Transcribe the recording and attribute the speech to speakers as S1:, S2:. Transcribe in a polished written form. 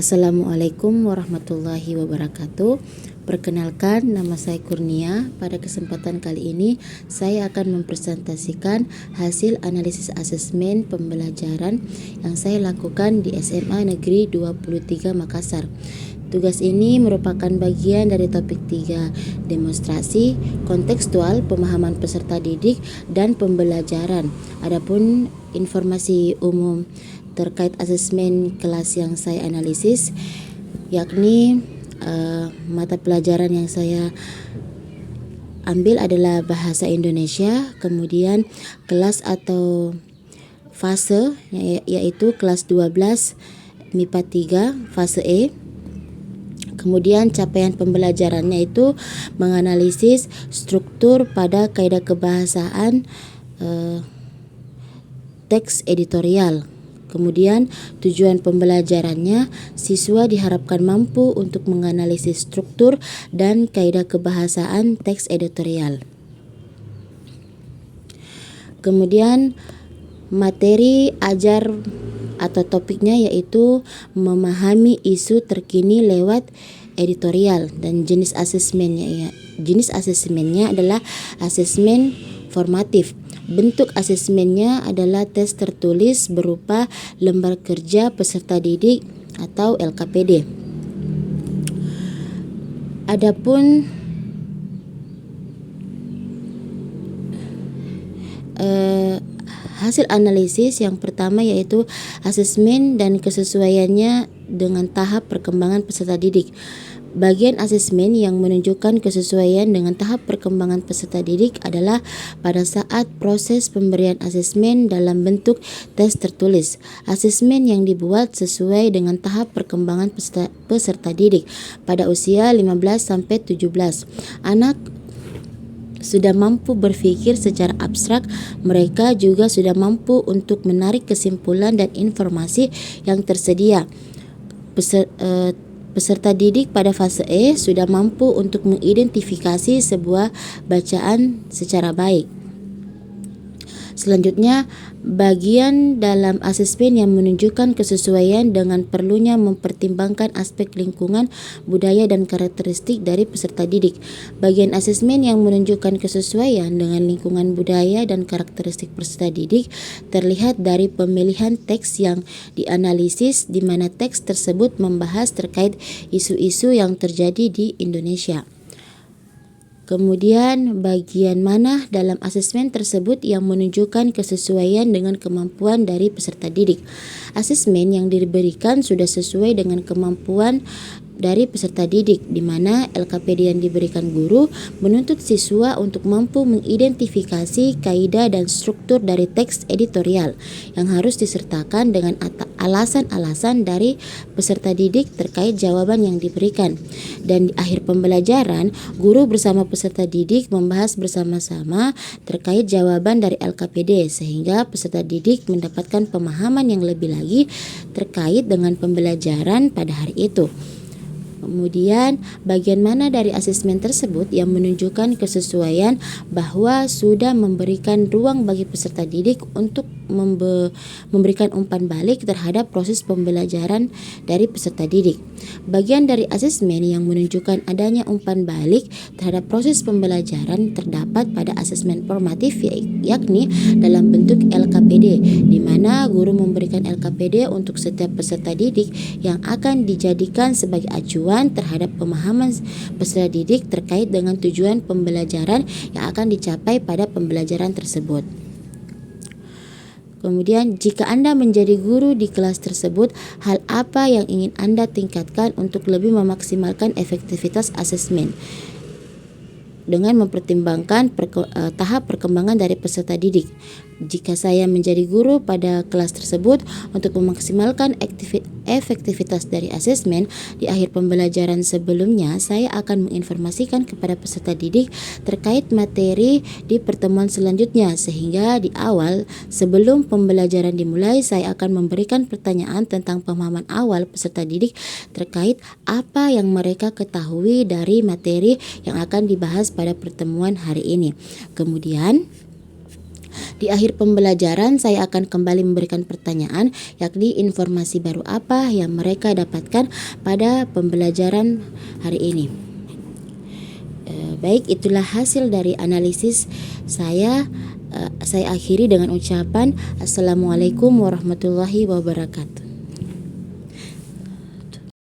S1: Assalamualaikum warahmatullahi wabarakatuh. Perkenalkan, nama saya Kurnia. Pada kesempatan kali ini saya akan mempresentasikan hasil analisis asesmen pembelajaran yang saya lakukan di SMA Negeri 23 Makassar. Tugas ini merupakan bagian dari topik 3, demonstrasi, kontekstual, pemahaman peserta didik, dan pembelajaran. Adapun informasi umum terkait asesmen kelas yang saya analisis, yakni mata pelajaran yang saya ambil adalah bahasa Indonesia, kemudian kelas atau fase yaitu kelas 12 MIPA 3 fase E. Kemudian capaian pembelajarannya itu menganalisis struktur pada kaidah kebahasaan teks editorial. Kemudian tujuan pembelajarannya, siswa diharapkan mampu untuk menganalisis struktur dan kaidah kebahasaan teks editorial. Kemudian materi ajar atau topiknya yaitu memahami isu terkini lewat editorial, dan jenis asesmennya adalah asesmen formatif. Bentuk asesmennya adalah tes tertulis berupa lembar kerja peserta didik atau LKPD. Adapun hasil analisis yang pertama yaitu asesmen dan kesesuaiannya dengan tahap perkembangan peserta didik. Bagian asesmen yang menunjukkan kesesuaian dengan tahap perkembangan peserta didik adalah pada saat proses pemberian asesmen dalam bentuk tes tertulis. Asesmen yang dibuat sesuai dengan tahap perkembangan peserta didik pada usia 15 sampai 17. Anak sudah mampu berpikir secara abstrak, mereka juga sudah mampu untuk menarik kesimpulan dan informasi yang tersedia. Peserta didik pada fase E sudah mampu untuk mengidentifikasi sebuah bacaan secara baik. Selanjutnya, bagian dalam asesmen yang menunjukkan kesesuaian dengan perlunya mempertimbangkan aspek lingkungan, budaya, dan karakteristik dari peserta didik. Bagian asesmen yang menunjukkan kesesuaian dengan lingkungan, budaya, dan karakteristik peserta didik terlihat dari pemilihan teks yang dianalisis, di mana teks tersebut membahas terkait isu-isu yang terjadi di Indonesia. Kemudian bagian mana dalam asesmen tersebut yang menunjukkan kesesuaian dengan kemampuan dari peserta didik. Asesmen yang diberikan sudah sesuai dengan kemampuan dari peserta didik, di mana LKPD yang diberikan guru menuntut siswa untuk mampu mengidentifikasi kaidah dan struktur dari teks editorial yang harus disertakan dengan alasan-alasan dari peserta didik terkait jawaban yang diberikan. Dan di akhir pembelajaran, guru bersama peserta didik membahas bersama-sama terkait jawaban dari LKPD, sehingga peserta didik mendapatkan pemahaman yang lebih lagi terkait dengan pembelajaran pada hari itu. Kemudian, bagian mana dari asesmen tersebut yang menunjukkan kesesuaian bahwa sudah memberikan ruang bagi peserta didik untuk memberikan umpan balik terhadap proses pembelajaran dari peserta didik. Bagian dari asesmen yang menunjukkan adanya umpan balik terhadap proses pembelajaran terdapat pada asesmen formatif, yakni dalam bentuk LKPD, di mana guru memberikan LKPD untuk setiap peserta didik yang akan dijadikan sebagai acuan terhadap pemahaman peserta didik terkait dengan tujuan pembelajaran yang akan dicapai pada pembelajaran tersebut. Kemudian, jika Anda menjadi guru di kelas tersebut, hal apa yang ingin Anda tingkatkan untuk lebih memaksimalkan efektivitas asesmen dengan mempertimbangkan tahap perkembangan dari peserta didik? Jika saya menjadi guru pada kelas tersebut, untuk memaksimalkan efektivitas dari asesmen di akhir pembelajaran sebelumnya, saya akan menginformasikan kepada peserta didik terkait materi di pertemuan selanjutnya, sehingga di awal sebelum pembelajaran dimulai, saya akan memberikan pertanyaan tentang pemahaman awal peserta didik terkait apa yang mereka ketahui dari materi yang akan dibahas pada pertemuan hari ini. Kemudian, Di akhir pembelajaran saya akan kembali memberikan pertanyaan, yakni informasi baru apa yang mereka dapatkan pada pembelajaran hari ini. Baik, itulah hasil dari analisis saya. Saya akhiri dengan ucapan Assalamualaikum warahmatullahi wabarakatuh.